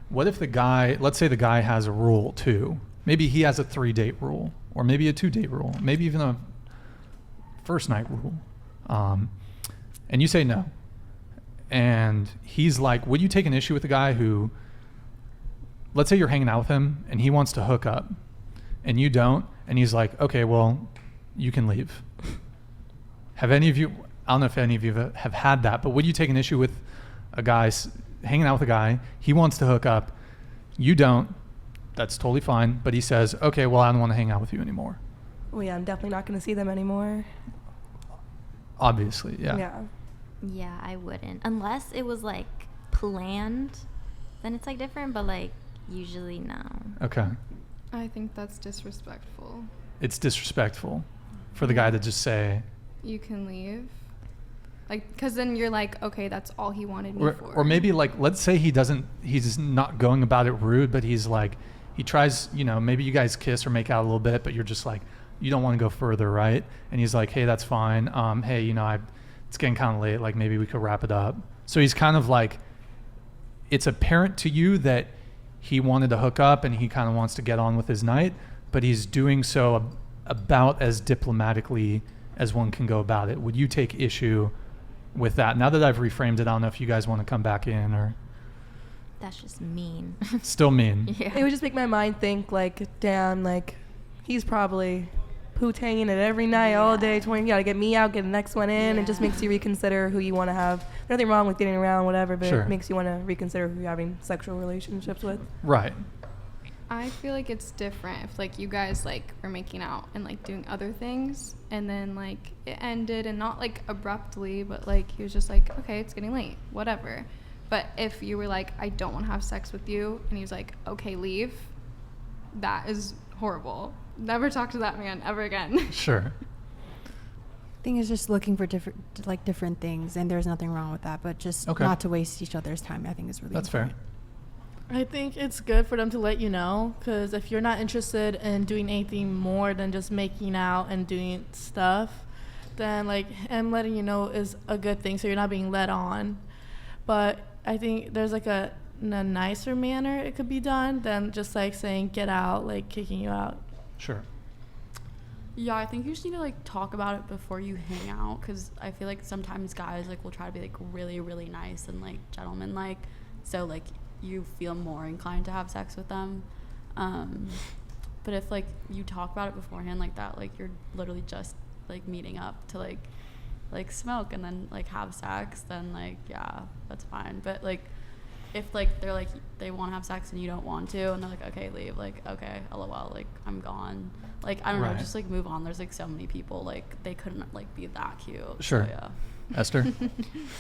what if let's say the guy has a rule too. Maybe he has a 3-date rule, or maybe a 2-date rule, maybe even a first night rule. And you say no. And he's like, would you take an issue with the guy who, let's say you're hanging out with him and he wants to hook up and you don't, and he's like, okay, well, you can leave. Have any of you, I don't know if any of you have had that, but would you take an issue with a guy hanging out with a guy, he wants to hook up, you don't, that's totally fine, but he says, okay, well, I don't want to hang out with you anymore. Well, yeah, I'm definitely not going to see them anymore. Obviously, yeah. Yeah. Yeah, I wouldn't. Unless it was, like, planned, then it's, like, different, but, like, usually no. Okay. I think that's disrespectful. It's disrespectful for the guy to just say... You can leave. Like, because then you're like, okay, that's all he wanted me for. Or maybe, like, let's say he's not going about it rude, but he's, like, he tries, maybe you guys kiss or make out a little bit, but you're just, like, you don't want to go further, right? And he's like, hey, that's fine. Hey, it's getting kind of late. Like, maybe we could wrap it up. So he's kind of like, it's apparent to you that he wanted to hook up and he kind of wants to get on with his night, but he's doing so about as diplomatically as one can go about it. Would you take issue with that? Now that I've reframed it, I don't know if you guys want to come back in or... That's just mean. Still mean. Yeah. It would just make my mind think, like, damn, like, he's probably... Poo-tanging it every night, all day, 20. You gotta get me out, get the next one in. It just makes you reconsider who you want to have. There's nothing wrong with getting around, whatever, but it makes you want to reconsider who you're having sexual relationships with. Right. I feel like it's different if, like, you guys, like, were making out and, like, doing other things, and then, like, it ended, and not, like, abruptly, but, like, he was just like, okay, it's getting late, whatever. But if you were like, I don't want to have sex with you, and he was like, okay, leave, that is horrible. Never talk to that man ever again. Sure. I think it's just looking for different things, and there's nothing wrong with that, but just not to waste each other's time, I think is really important. Fair. I think it's good for them to let you know, because if you're not interested in doing anything more than just making out and doing stuff, then, like, him letting you know is a good thing, so you're not being led on. But I think there's, like, in a nicer manner it could be done than just, like, saying get out, like, kicking you out. Sure. Yeah, I think you just need to, like, talk about it before you hang out, because I feel like sometimes guys, like, will try to be, like, really, really nice and, like, gentleman-like, so, like, you feel more inclined to have sex with them. But if, like, you talk about it beforehand like that, like, you're literally just, like, meeting up to, like smoke and then, like, have sex, then, like, yeah, that's fine. But, like, if, like, they're, like, they want to have sex and you don't want to, and they're like, okay, leave, like, okay, LOL, like, I'm gone. Like, I don't know, just, like, move on. There's, like, so many people, like, they couldn't, like, be that cute. Sure. So, yeah. Esther?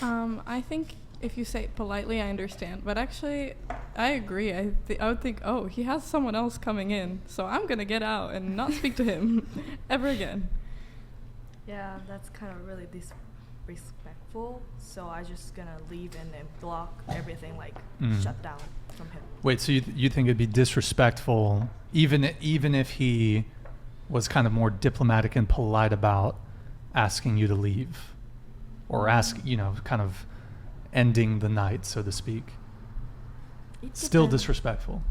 I think if you say it politely, I understand. But actually, I agree. I would think, oh, he has someone else coming in, so I'm going to get out and not speak to him ever again. Yeah, that's kind of really disrespectful. So I just going to leave and then block everything, like, shut down from him. Wait, so you think it'd be disrespectful even if he was kind of more diplomatic and polite about asking you to leave, or kind of ending the night, so to speak? Still disrespectful?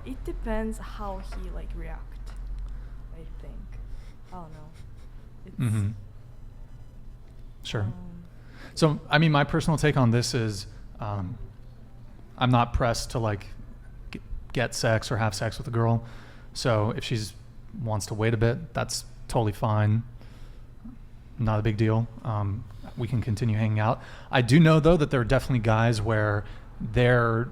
It depends how he, like, react, I think. I don't know. It's Sure. So, I mean, my personal take on this is I'm not pressed to, like, get sex or have sex with a girl. So if she wants to wait a bit, that's totally fine. Not a big deal. We can continue hanging out. I do know, though, that there are definitely guys where I'm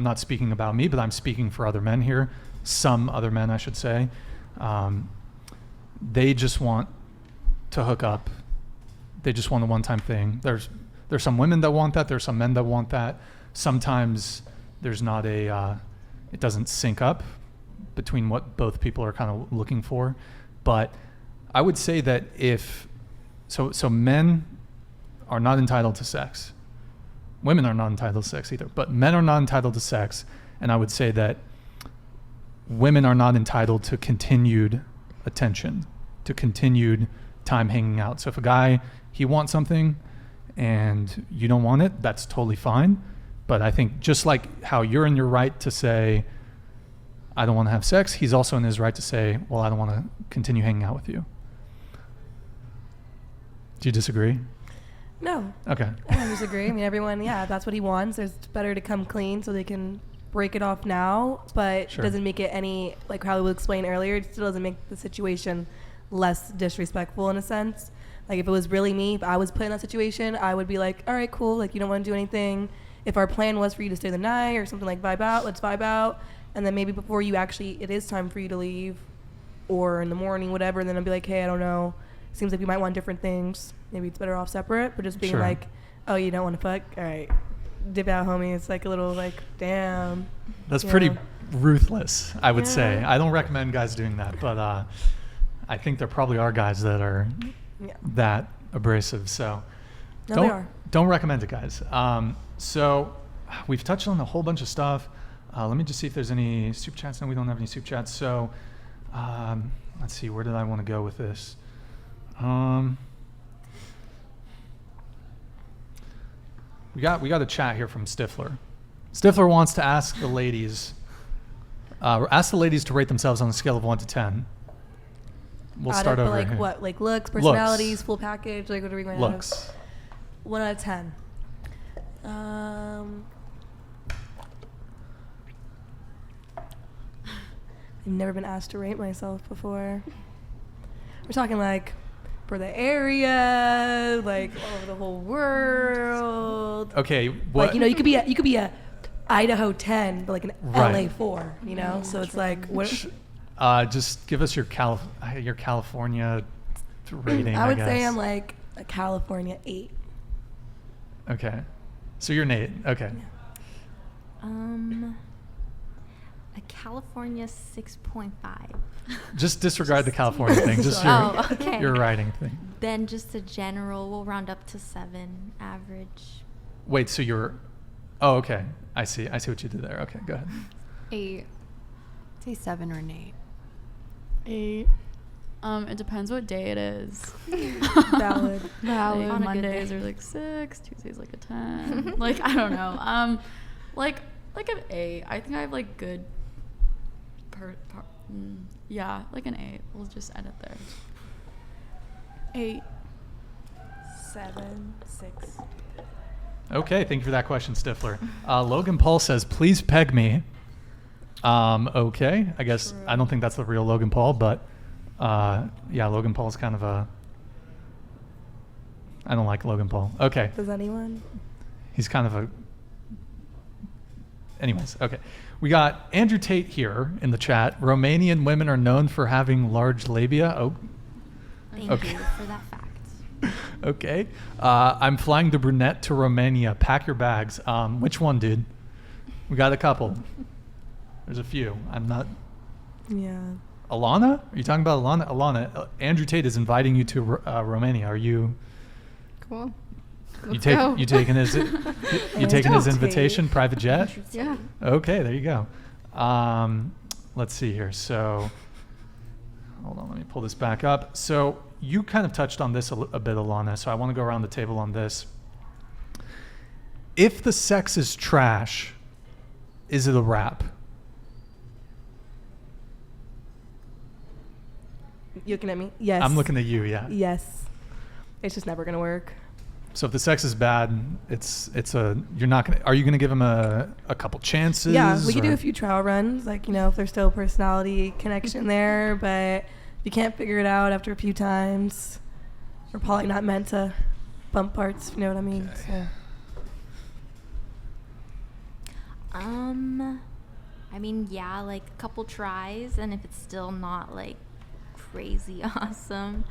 not speaking about me, but I'm speaking for other men here. Some other men, I should say. They just want to hook up. They just want a one-time thing. There's some women that want that. There's some men that want that. Sometimes there's not it doesn't sync up between what both people are kind of looking for. But I would say that so men are not entitled to sex. Women are not entitled to sex either, but men are not entitled to sex. And I would say that women are not entitled to continued attention, to continued time hanging out. So if a guy, he wants something and you don't want it, that's totally fine. But I think just like how you're in your right to say, I don't want to have sex, he's also in his right to say, well, I don't want to continue hanging out with you. Do you disagree? No. Okay. I don't disagree. I mean, everyone, if that's what he wants, it's better to come clean so they can break it off now, but Sure. it doesn't make it any, like how we explained earlier, it still doesn't make the situation less disrespectful in a sense. Like if it was really me, if I was put in that situation, I would be like, all right, cool, like you don't want to do anything. If our plan was for you to stay the night or something, like vibe out, let's vibe out. And then maybe before you actually, it is time for you to leave, or in the morning, whatever, and then I'll be like, hey, I don't know, seems like we might want different things. Maybe it's better off separate, but just being Sure. like, oh, you don't want to fuck? All right, dip out, homie. It's like a little like, damn. That's you pretty know? ruthless, I would say. Yeah. I don't recommend guys doing that, but I think there probably are guys that are Yeah. that abrasive. So No, they are. don't recommend it, guys. So we've touched on a whole bunch of stuff. Let me just see if there's any super chats. No, we don't have any super chats. So let's see, where did I want to go with this? We got a chat here from Stifler. Stifler wants to ask the ladies to rate themselves on a scale of 1 to 10. We'll start over like here. what? Like looks, personalities, Looks. full package. Like what are we going to Looks. 1 out of 10. I've never been asked to rate myself before. We're talking like for the area, like all over the whole world. Okay, what? Like you could be a Idaho 10, but like an Right. LA 4. You know, so it's like what? Just give us your California rating. I would guess. say I'm like a California 8. Okay, so you're Nate. Okay. A California 6.5. Just disregard the California thing. Just Oh, okay. your writing thing. Then just a general, we'll round up to 7 average. Wait, so you're? Oh, okay. I see what you did there. Okay, go ahead. 8. Say 7 or an 8. 8. It depends what day it is. Valid. Like, On a good Mondays day. are like 6, Tuesdays like a 10. Like I don't know. Like an 8. I think I have like good. Yeah, like an 8. We'll just end it there. 8. 7, 6. Okay, thank you for that question, Stifler. Logan Paul says, "Please peg me." Okay, I guess I don't think that's the real Logan Paul, but yeah, Logan Paul's kind of a. I don't like Logan Paul. Okay, Does anyone? he's kind of a. Anyways, okay. We got Andrew Tate here in the chat. Romanian women are known for having large labia. Oh, Thank Okay. you for that fact. okay. I'm flying the brunette to Romania. Pack your bags. Which one, dude? We got a couple. There's a few. I'm not. Yeah. Alana? Are you talking about Alana? Alana, Andrew Tate is inviting you to Romania. Are you? Cool. You Let's go. taking his you taking his invitation? Private jet? Yeah. Okay, there you go. Let's see here. So, hold on, let me pull this back up. So, you kind of touched on this a bit, Alana, so I want to go around the table on this. If the sex is trash, is it a wrap? You looking at me? Yes. I'm looking at you, yeah. Yes. It's just never gonna work. So if the sex is bad, you're not gonna. Are you gonna give him a couple chances? Yeah, we could do or- a few trial runs, like if there's still a personality connection there, but if you can't figure it out after a few times, we're probably not meant to bump parts. If you know what I mean? Okay. So. I mean, yeah, like a couple tries, and if it's still not like crazy awesome,